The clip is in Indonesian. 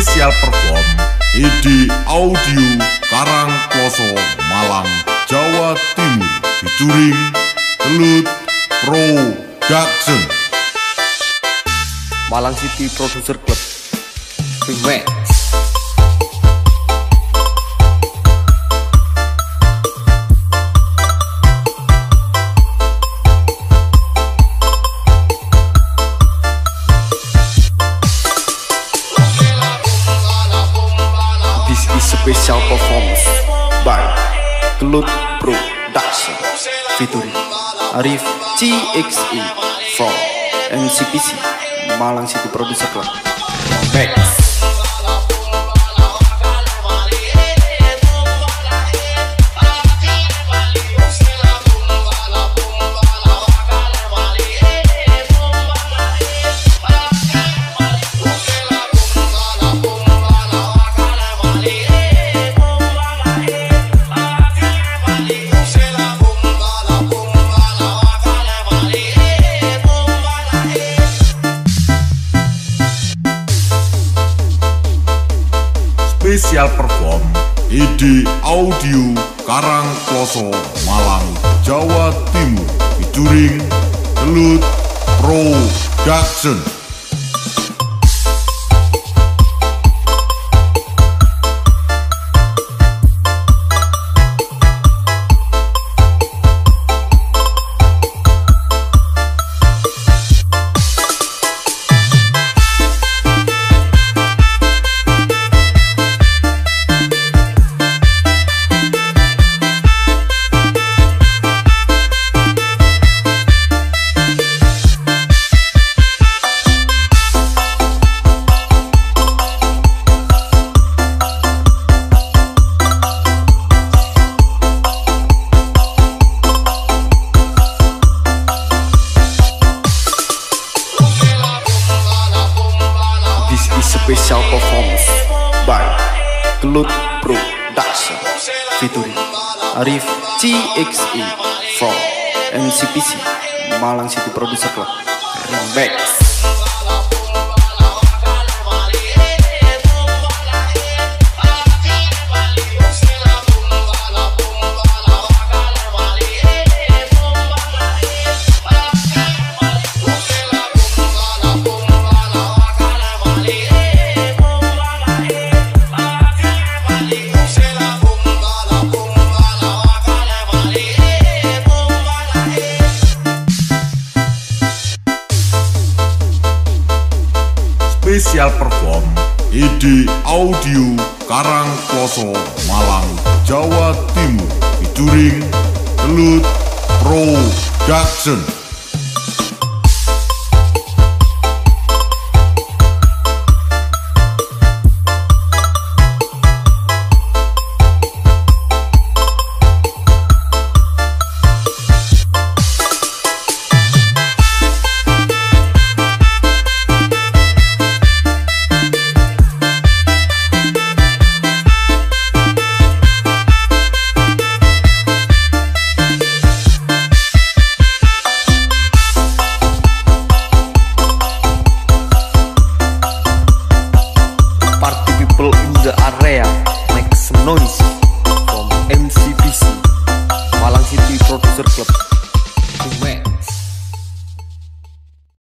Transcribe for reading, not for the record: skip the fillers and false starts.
Spesial perform Edi Audio Karangploso Malang Jawa Timur featuring Gelut Production Malang City Producer Club Remix. This is special performance by Gelut Production featuring Arif CXE from MCPC Malang City Producer Club. Remix. Spesial perform Edi Audio Karangploso Malang Jawa Timur featuring Gelut Production. Special performance by Gelut Production featuring Arif CXE from MCPC Malang City Producer Club. Remix. Spesial perform Edi Audio Karangploso Malang Jawa Timur featuring Gelut Production.